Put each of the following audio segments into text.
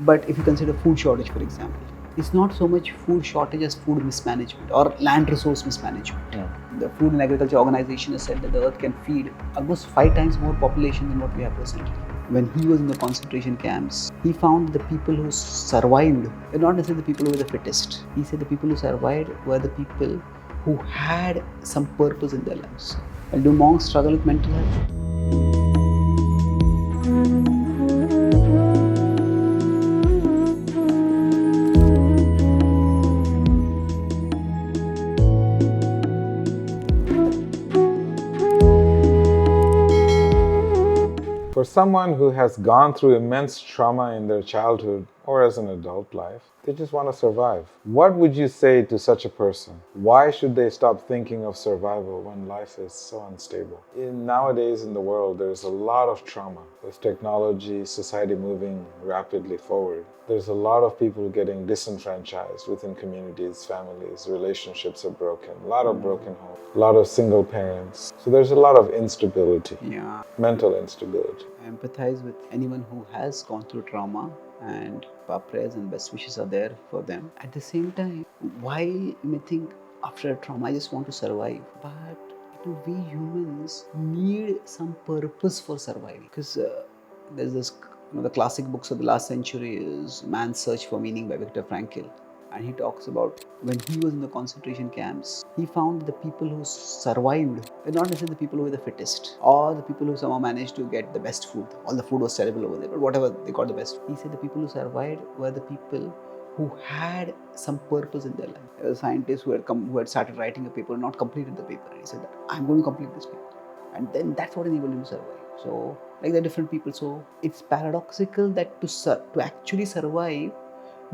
But if you consider food shortage, for example, it's not so much food shortage as food mismanagement or land resource mismanagement. Yeah. The Food and Agriculture Organization has said that the earth can feed almost 5 times more population than what we have presently. When he was in the concentration camps, he found the people who survived were not necessarily the people who were the fittest. He said the people who survived were the people who had some purpose in their lives. And do monks struggle with mental health? For someone who has gone through immense trauma in their childhood or as an adult life, they just want to survive. What would you say to such a person? Why should they stop thinking of survival when life is so unstable? Nowadays in the world, there's a lot of trauma. With technology, society moving rapidly forward, there's a lot of people getting disenfranchised within communities, families, relationships are broken, a lot of broken homes, a lot of single parents. So there's a lot of instability, mental instability. I empathize with anyone who has gone through trauma, and our prayers and best wishes are there for them. At the same time, while you may think after a trauma, I just want to survive, but we humans need some purpose for surviving. Because there's this, one of the classic books of the last century is Man's Search for Meaning by Victor Frankl. And he talks about when he was in the concentration camps, he found the people who survived were not necessarily the people who were the fittest or the people who somehow managed to get the best food. All the food was terrible over there, but whatever, they got the best. He said the people who survived were the people who had some purpose in their life. There was a scientist who had started writing a paper, not completed the paper. And he said, I'm going to complete this paper. And then that's what enabled him to survive. So, like they're different people. So, it's paradoxical that to actually survive,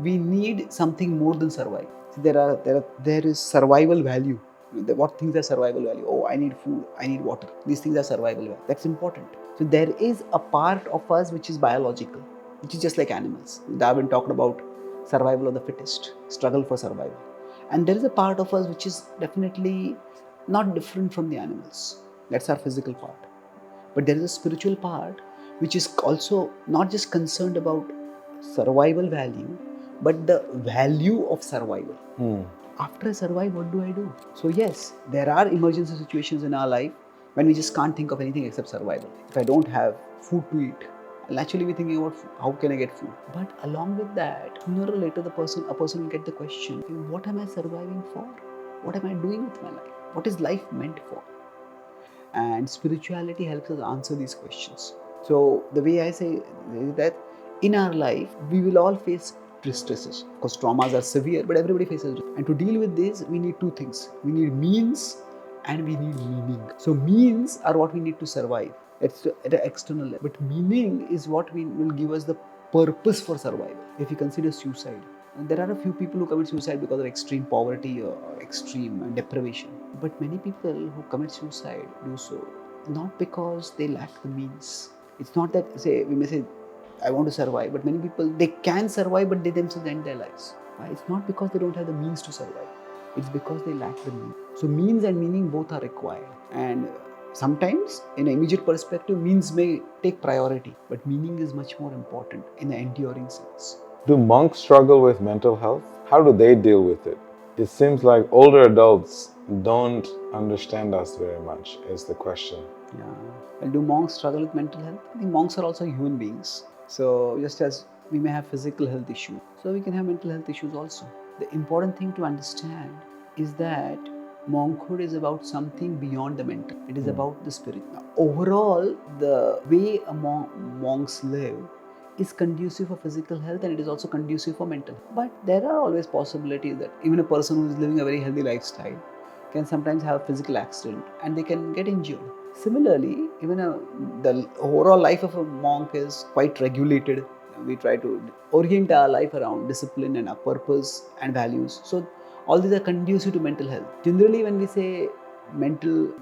we need something more than survive. There is survival value. What things are survival value? Oh, I need food, I need water. These things are survival value. That's important. So there is a part of us which is biological, which is just like animals. Darwin talked about survival of the fittest, struggle for survival. And there is a part of us which is definitely not different from the animals. That's our physical part. But there is a spiritual part which is also not just concerned about survival value, but the value of survival. After I survive, what do I do? So yes, there are emergency situations in our life when we just can't think of anything except survival. If I don't have food to eat, I'll naturally be thinking about how can I get food. But along with that, sooner or later, a person will get the question, what am I surviving for? What am I doing with my life? What is life meant for? And spirituality helps us answer these questions. So the way I say is that in our life, we will all face distresses. Because traumas are severe, but everybody faces it. And to deal with this, we need two things. We need means and we need meaning. So means are what we need to survive. It's at an external level. But meaning is what will give us the purpose for survival. If you consider suicide, and there are a few people who commit suicide because of extreme poverty or extreme deprivation. But many people who commit suicide do so not because they lack the means. It's not that, we may say, I want to survive, but many people, they can survive, but they themselves end their lives. It's not because they don't have the means to survive. It's because they lack the means. So means and meaning both are required. And sometimes, in an immediate perspective, means may take priority, but meaning is much more important in an enduring sense. Do monks struggle with mental health? How do they deal with it? It seems like older adults don't understand us very much, is the question. Yeah. Well, do monks struggle with mental health? I think monks are also human beings. So just as we may have physical health issues, so we can have mental health issues also. The important thing to understand is that monkhood is about something beyond the mental. It is about the spirit. Now, overall, the way monks live is conducive for physical health and it is also conducive for mental health. But there are always possibilities that even a person who is living a very healthy lifestyle can sometimes have a physical accident and they can get injured. Similarly, even the overall life of a monk is quite regulated. We try to orient our life around discipline and our purpose and values. So all these are conducive to mental health. Generally, when we say mental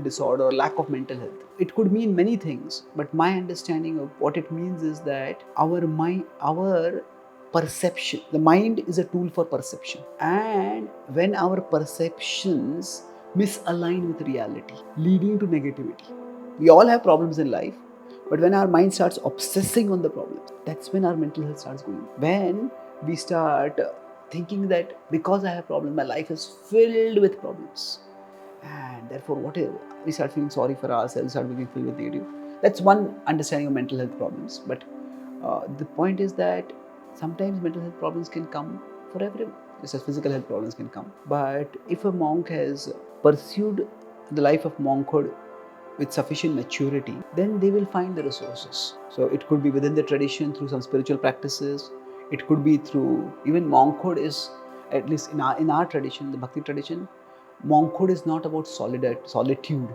disorder or lack of mental health, it could mean many things. But my understanding of what it means is that our perception, the mind is a tool for perception. And when our perceptions misalign with reality, leading to negativity. We all have problems in life, but when our mind starts obsessing on the problem, That's when our mental health starts going. When we start thinking that because I have problems, my life is filled with problems, and therefore whatever, we start feeling sorry for ourselves, start feeling filled with negative. That's one understanding of mental health problems. But the point is that sometimes mental health problems can come for everyone, just as physical health problems can come. But if a monk has pursued the life of monkhood with sufficient maturity, then they will find the resources. So it could be within the tradition through some spiritual practices. It could be through even monkhood is, at least in our tradition, the Bhakti tradition, monkhood is not about solitude,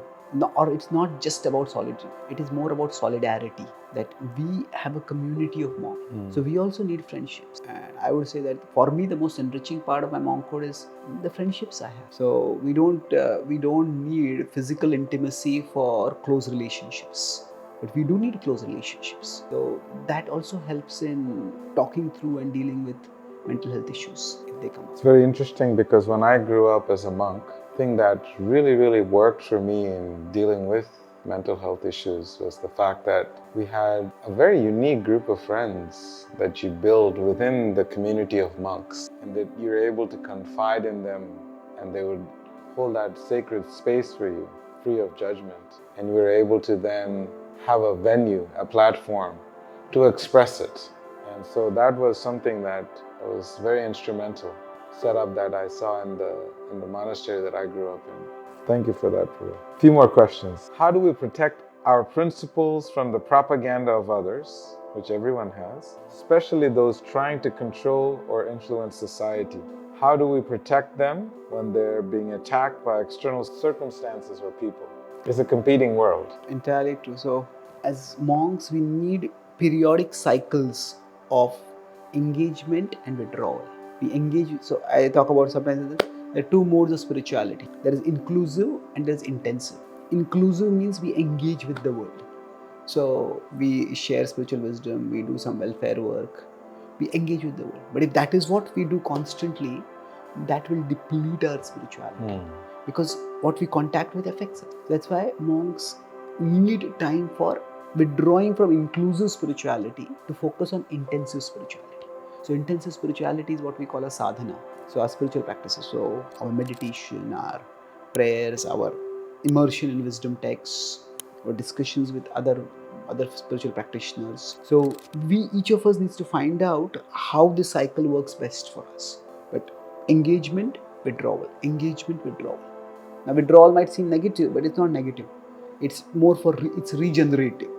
or it's not just about solitude. It is more about solidarity. That we have a community of monks, so we also need friendships. And I would say that for me, the most enriching part of my monkhood is the friendships I have. So we don't need physical intimacy for close relationships, but we do need close relationships. So that also helps in talking through and dealing with mental health issues if they come up. It's very interesting because when I grew up as a monk, the thing that really worked for me in dealing with mental health issues was the fact that we had a very unique group of friends that you build within the community of monks, and that you're able to confide in them, and they would hold that sacred space for you, free of judgment. And we were able to then have a venue, a platform to express it. And so that was something that was very instrumental setup that I saw in the monastery that I grew up in. Thank you for that, Puru. A few more questions. How do we protect our principles from the propaganda of others, which everyone has, especially those trying to control or influence society? How do we protect them when they're being attacked by external circumstances or people? It's a competing world. Entirely true. So, as monks, we need periodic cycles of engagement and withdrawal. We engage. So, I talk about sometimes there are two modes of spirituality. There is inclusive and there is intensive. Inclusive means we engage with the world. So, we share spiritual wisdom. We do some welfare work. We engage with the world. But if that is what we do constantly, that will deplete our spirituality. Because what we contact with affects us. That's why monks need time for withdrawing from inclusive spirituality to focus on intensive spirituality. So intensive spirituality is what we call a sadhana. So our spiritual practices, so our meditation, our prayers, our immersion in wisdom texts, or discussions with other spiritual practitioners. So we, each of us, needs to find out how this cycle works best for us. But engagement, withdrawal, engagement, withdrawal. Now, withdrawal might seem negative, but it's not negative. It's more for it's regenerative.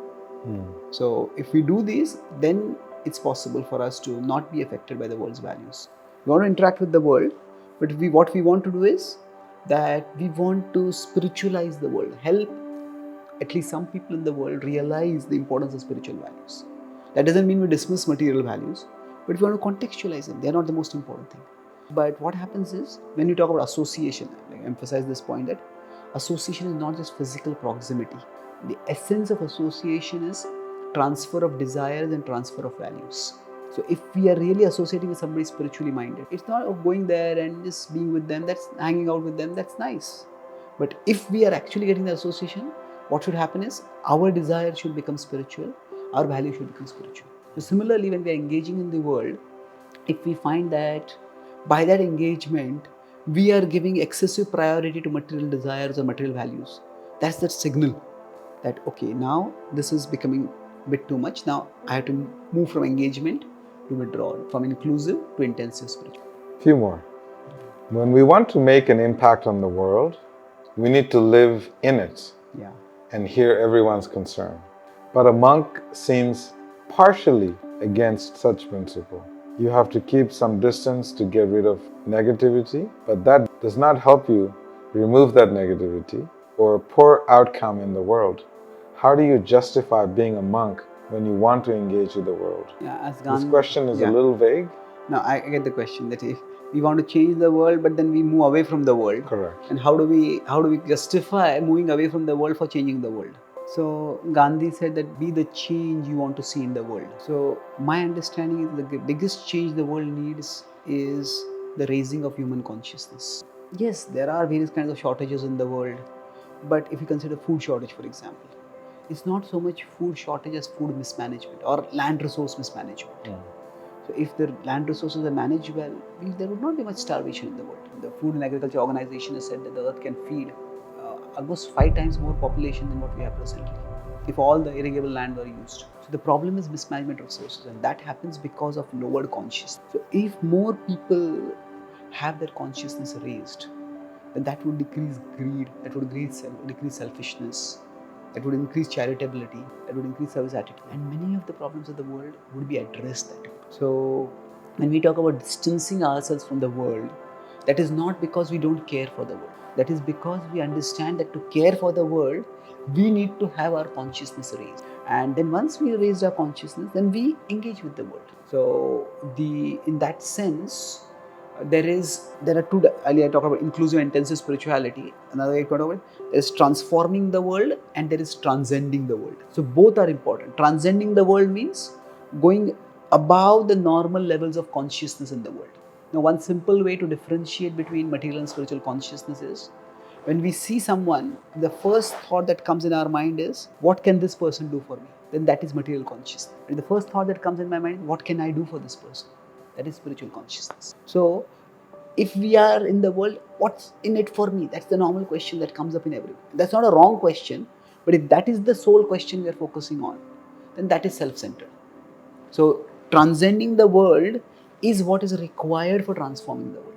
So, if we do this, then it's possible for us to not be affected by the world's values. We want to interact with the world, but what we want to do is that we want to spiritualize the world, help at least some people in the world realize the importance of spiritual values. That doesn't mean we dismiss material values, but we want to contextualize them. They're not the most important thing. But what happens is, when you talk about association, I emphasize this point that association is not just physical proximity. The essence of association is transfer of desires and transfer of values. So if we are really associating with somebody spiritually minded, it's not going there and just being with them, that's hanging out with them, that's nice. But if we are actually getting the association, what should happen is our desire should become spiritual, our value should become spiritual. So similarly, when we are engaging in the world, if we find that by that engagement we are giving excessive priority to material desires or material values, that's the signal that okay, now this is becoming a bit too much. Now I have to move from engagement to withdrawal, from inclusive to intensive spiritual. Few more. When we want to make an impact on the world, we need to live in it and hear everyone's concern. But a monk seems partially against such principle. You have to keep some distance to get rid of negativity, but that does not help you remove that negativity or a poor outcome in the world. How do you justify being a monk when you want to engage with the world? This question is a little vague. Now I get the question that if we want to change the world, but then we move away from the world. Correct. And how do we justify moving away from the world for changing the world? So Gandhi said that be the change you want to see in the world. So my understanding is the biggest change the world needs is the raising of human consciousness. Yes, there are various kinds of shortages in the world, but if you consider food shortage, for example, It's not so much food shortage as food mismanagement or land resource mismanagement. Yeah. So if the land resources are managed well, there would not be much starvation in the world. The Food and Agriculture Organization has said that the earth can feed almost 5 times more population than what we have presently, if all the irrigable land were used. So the problem is mismanagement of resources, and that happens because of lowered consciousness. So if more people have their consciousness raised, then that would decrease greed, that would decrease selfishness, that would increase charitability, that would increase service attitude, and many of the problems of the world would be addressed that way. So when we talk about distancing ourselves from the world, that is not because we don't care for the world. That is because we understand that to care for the world, we need to have our consciousness raised. And then once we raise our consciousness, then we engage with the world. So in that sense, there are two. Earlier I talked about inclusive and intensive spirituality. Another way I talked about there is transforming the world and there is transcending the world. So both are important. Transcending the world means going above the normal levels of consciousness in the world. Now, one simple way to differentiate between material and spiritual consciousness is when we see someone, the first thought that comes in our mind is, what can this person do for me? Then that is material consciousness. And the first thought that comes in my mind, what can I do for this person? That is spiritual consciousness. So, if we are in the world, what's in it for me? That's the normal question that comes up in everyone. That's not a wrong question, but if that is the sole question we are focusing on, then that is self-centered. So, transcending the world is what is required for transforming the world.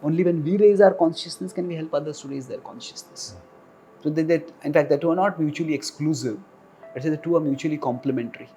Only when we raise our consciousness can we help others to raise their consciousness. So, in fact, the two are not mutually exclusive. Let's say the two are mutually complementary.